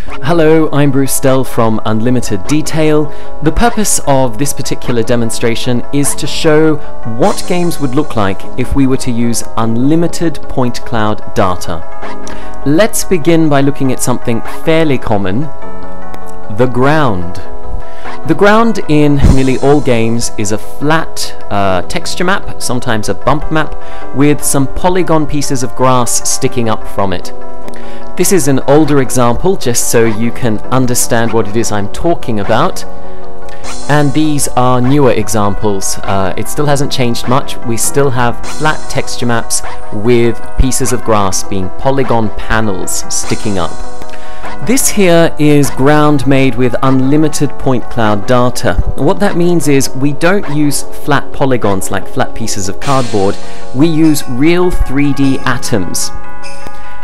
Hello, I'm Bruce Stell from Unlimited Detail. The purpose of this particular demonstration is to show what games would look like if we were to use unlimited point cloud data. Let's begin by looking at something fairly common: the ground. The ground in nearly all games is a flat texture map, sometimes a bump map, with some polygon pieces of grass sticking up from it. This is an older example, just so you can understand what it is I'm talking about. And these are newer examples. It still hasn't changed much. We still have flat texture maps with pieces of grass being polygon panels sticking up. This here is ground made with unlimited point cloud data. What that means is we don't use flat polygons like flat pieces of cardboard. We use real 3D atoms.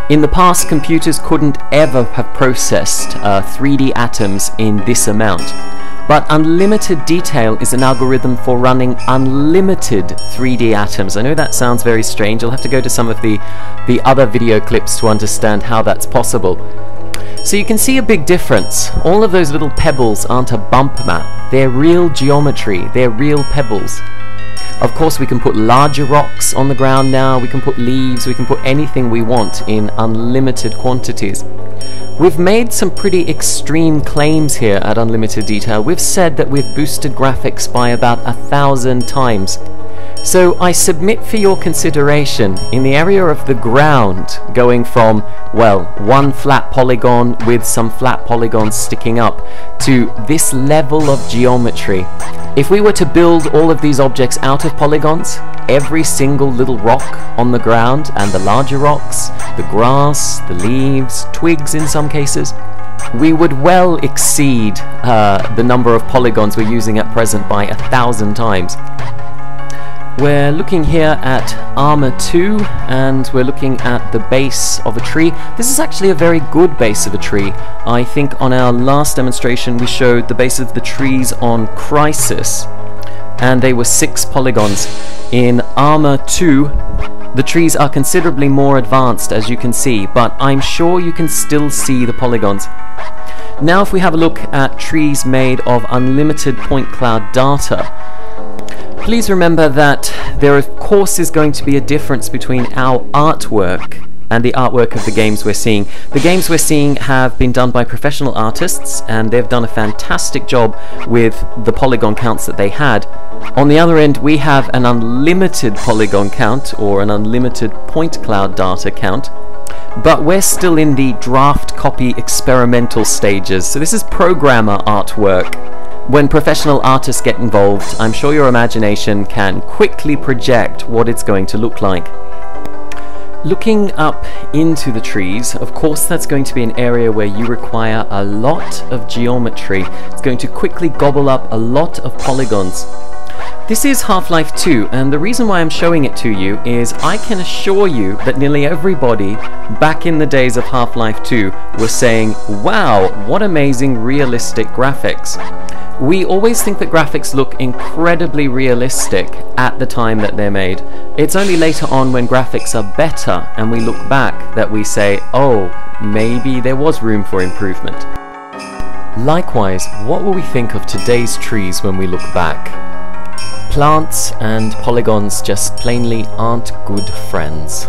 In the past, computers couldn't ever have processed 3D atoms in this amount. But Unlimited Detail is an algorithm for running unlimited 3D atoms. I know that sounds very strange. You'll have to go to some of the other video clips to understand how that's possible. So you can see a big difference. All of those little pebbles aren't a bump map. They're real geometry. They're real pebbles. Of course, we can put larger rocks on the ground now. We can put leaves. We can put anything we want in unlimited quantities. We've made some pretty extreme claims here at Unlimited Detail. We've said that we've boosted graphics by about 1,000 times. So I submit for your consideration, in the area of the ground, going from, well, one flat polygon with some flat polygons sticking up, to this level of geometry. If we were to build all of these objects out of polygons, every single little rock on the ground, and the larger rocks, the grass, the leaves, twigs in some cases, we would well exceed the number of polygons we're using at present by 1,000 times. We're looking here at Armor 2, and we're looking at the base of a tree. This is actually a very good base of a tree. I think on our last demonstration we showed the base of the trees on Crysis, and they were 6 polygons. In Armor 2, the trees are considerably more advanced, as you can see, but I'm sure you can still see the polygons. Now if we have a look at trees made of unlimited point cloud data, please remember that there of course is going to be a difference between our artwork and the artwork of the games we're seeing. The games we're seeing have been done by professional artists, and they've done a fantastic job with the polygon counts that they had. On the other end, we have an unlimited polygon count, or an unlimited point cloud data count, but we're still in the draft copy experimental stages. So this is programmer artwork. When professional artists get involved, I'm sure your imagination can quickly project what it's going to look like. Looking up into the trees, of course that's going to be an area where you require a lot of geometry. It's going to quickly gobble up a lot of polygons. This is Half-Life 2, and the reason why I'm showing it to you is I can assure you that nearly everybody back in the days of Half-Life 2 was saying, wow, what amazing realistic graphics. We always think that graphics look incredibly realistic at the time that they're made. It's only later on when graphics are better and we look back that we say, oh, maybe there was room for improvement. Likewise, what will we think of today's trees when we look back? Plants and polygons just plainly aren't good friends.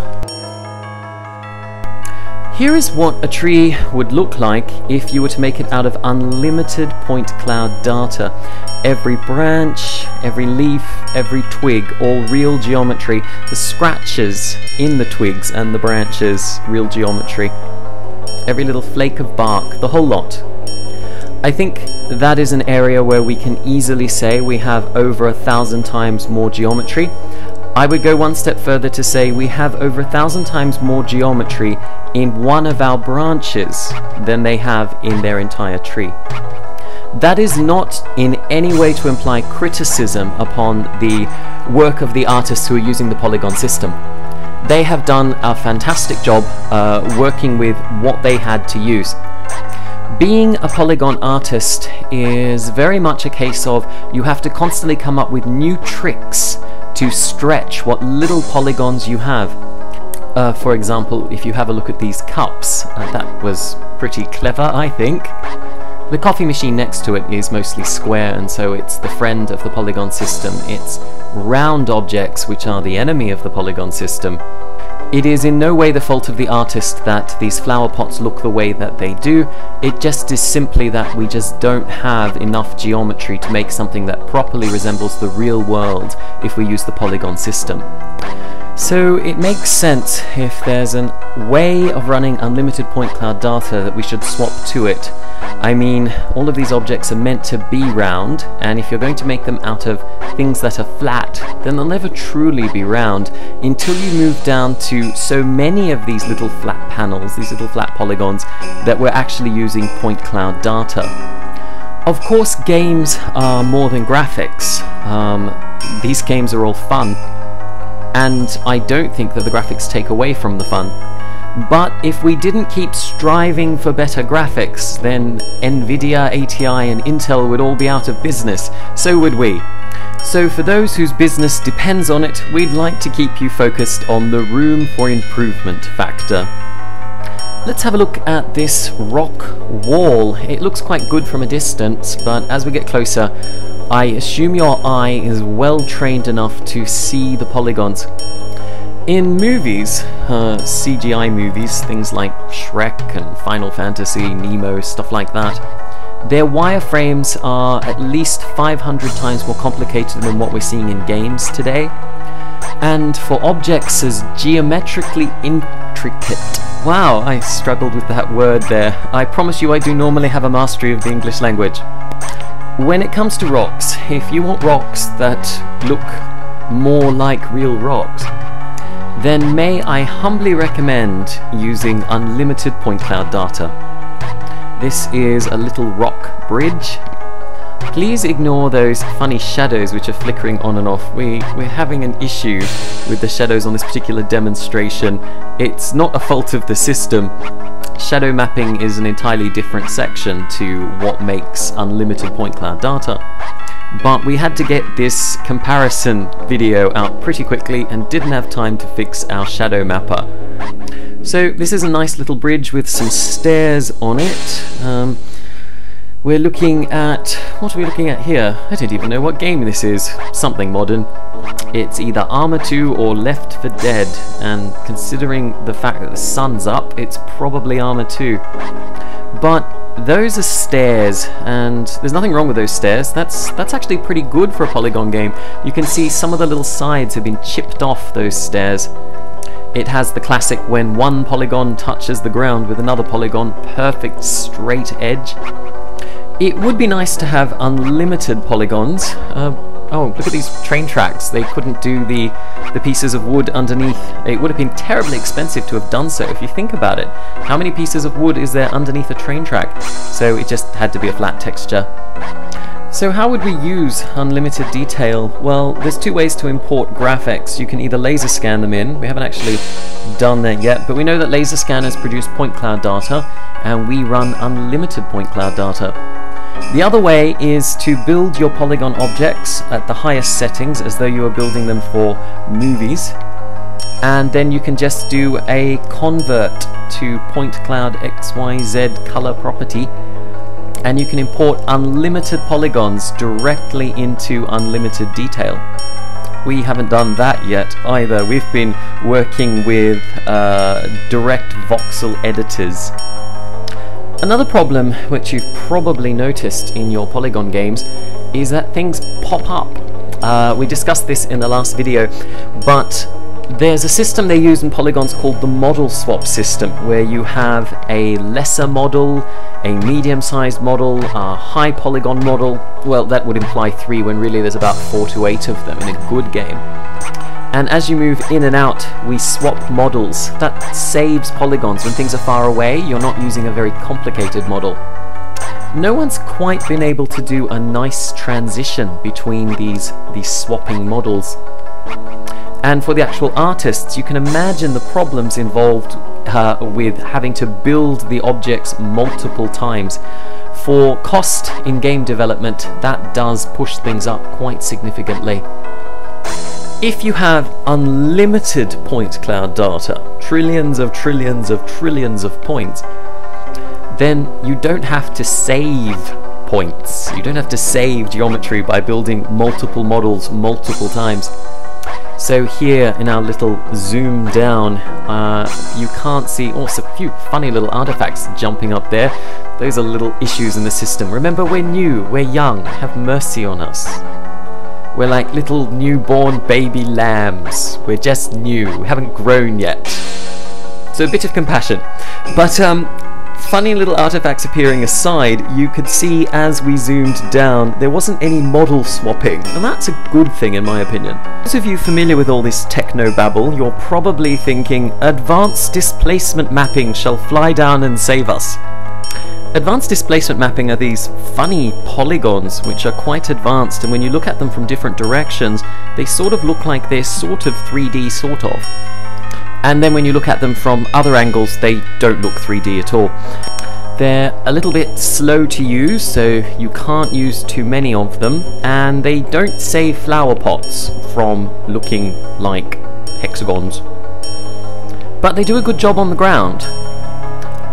Here is what a tree would look like if you were to make it out of unlimited point cloud data. Every branch, every leaf, every twig, all real geometry. The scratches in the twigs and the branches, real geometry. Every little flake of bark, the whole lot. I think that is an area where we can easily say we have over 1,000 times more geometry. I would go one step further to say we have over 1,000 times more geometry in one of our branches than they have in their entire tree. That is not in any way to imply criticism upon the work of the artists who are using the polygon system. They have done a fantastic job working with what they had to use. Being a polygon artist is very much a case of you have to constantly come up with new tricks to stretch what little polygons you have. For example, if you have a look at these cups, that was pretty clever, I think. The coffee machine next to it is mostly square, and so it's the friend of the polygon system. It's round objects which are the enemy of the polygon system. It is in no way the fault of the artist that these flower pots look the way that they do. It just is simply that we just don't have enough geometry to make something that properly resembles the real world if we use the polygon system. So it makes sense, if there's a way of running unlimited point cloud data, that we should swap to it. I mean, all of these objects are meant to be round, and if you're going to make them out of things that are flat, then they'll never truly be round until you move down to so many of these little flat panels, these little flat polygons, that we're actually using point cloud data. Of course, games are more than graphics. These games are all fun. And I don't think that the graphics take away from the fun. But if we didn't keep striving for better graphics, then Nvidia, ATI and Intel would all be out of business. So would we. So for those whose business depends on it, we'd like to keep you focused on the room for improvement factor. Let's have a look at this rock wall. It looks quite good from a distance, but as we get closer, I assume your eye is well trained enough to see the polygons. In movies, CGI movies, things like Shrek and Final Fantasy, Nemo, stuff like that, their wireframes are at least 500 times more complicated than what we're seeing in games today. And for objects as geometrically intricate... Wow, I struggled with that word there. I promise you I do normally have a mastery of the English language. When it comes to rocks, if you want rocks that look more like real rocks, then may I humbly recommend using unlimited point cloud data. This is a little rock bridge. Please ignore those funny shadows which are flickering on and off. We're having an issue with the shadows on this particular demonstration. It's not a fault of the system. Shadow mapping is an entirely different section to what makes unlimited point cloud data. But we had to get this comparison video out pretty quickly and didn't have time to fix our shadow mapper. So this is a nice little bridge with some stairs on it. We're looking at... what are we looking at here? I don't even know what game this is. Something modern. It's either Arma 2 or Left 4 Dead, and considering the fact that the sun's up, it's probably Arma 2. But those are stairs, and there's nothing wrong with those stairs. That's actually pretty good for a polygon game. You can see some of the little sides have been chipped off those stairs. It has the classic when one polygon touches the ground with another polygon, perfect straight edge. It would be nice to have unlimited polygons. Oh, look at these train tracks. They couldn't do the pieces of wood underneath. It would have been terribly expensive to have done so if you think about it. How many pieces of wood is there underneath a train track? So it just had to be a flat texture. So how would we use unlimited detail? Well, there's two ways to import graphics. You can either laser scan them in. We haven't actually done that yet, but we know that laser scanners produce point cloud data, and we run unlimited point cloud data. The other way is to build your polygon objects at the highest settings as though you were building them for movies, and then you can just do a convert to point cloud XYZ color property, and you can import unlimited polygons directly into unlimited detail. We haven't done that yet either. We've been working with direct voxel editors. Another problem which you've probably noticed in your polygon games is that things pop up. We discussed this in the last video, but there's a system they use in polygons called the model swap system, where you have a lesser model, a medium-sized model, a high polygon model. Well, that would imply 3 when really there's about 4 to 8 of them in a good game. And as you move in and out, we swap models. That saves polygons. When things are far away, you're not using a very complicated model. No one's quite been able to do a nice transition between these swapping models. And for the actual artists, you can imagine the problems involved with having to build the objects multiple times. For cost in game development, that does push things up quite significantly. If you have unlimited point cloud data, trillions of trillions of trillions of points, then you don't have to save points. You don't have to save geometry by building multiple models multiple times. So here in our little zoom down, you can't see also a few funny little artifacts jumping up there. Those are little issues in the system. Remember, we're new, we're young, have mercy on us. We're like little newborn baby lambs. We're just new, we haven't grown yet. So a bit of compassion. But funny little artifacts appearing aside, you could see as we zoomed down there wasn't any model swapping, and that's a good thing in my opinion. Those of you familiar with all this techno-babble, you're probably thinking, advanced displacement mapping shall fly down and save us. Advanced displacement mapping are these funny polygons which are quite advanced, and when you look at them from different directions they sort of look like they're sort of 3D sort of. And then when you look at them from other angles, they don't look 3D at all. They're a little bit slow to use, so you can't use too many of them, and they don't save flower pots from looking like hexagons. But they do a good job on the ground.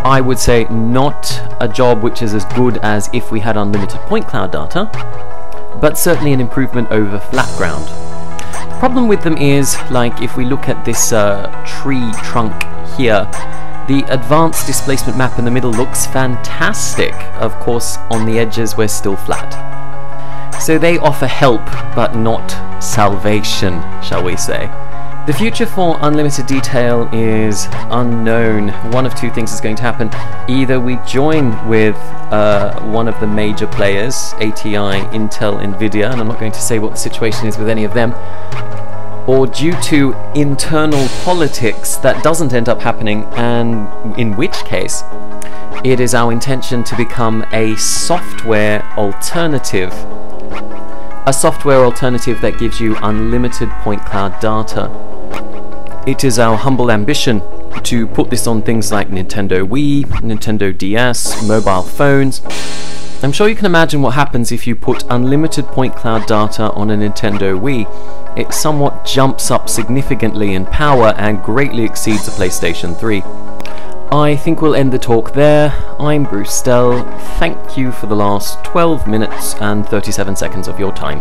I would say not a job which is as good as if we had unlimited point cloud data, but certainly an improvement over flat ground. Problem with them is, like if we look at this tree trunk here, the advanced displacement map in the middle looks fantastic. Of course, on the edges we're still flat. So they offer help, but not salvation, shall we say. The future for unlimited detail is unknown. One of two things is going to happen. Either we join with one of the major players, ATI, Intel, Nvidia, and I'm not going to say what the situation is with any of them, or due to internal politics that doesn't end up happening, and in which case it is our intention to become a software alternative. A software alternative that gives you unlimited point cloud data. It is our humble ambition to put this on things like Nintendo Wii, Nintendo DS, mobile phones. I'm sure you can imagine what happens if you put unlimited point cloud data on a Nintendo Wii. It somewhat jumps up significantly in power and greatly exceeds the PlayStation 3. I think we'll end the talk there. I'm Bruce Stell. Thank you for the last 12 minutes and 37 seconds of your time.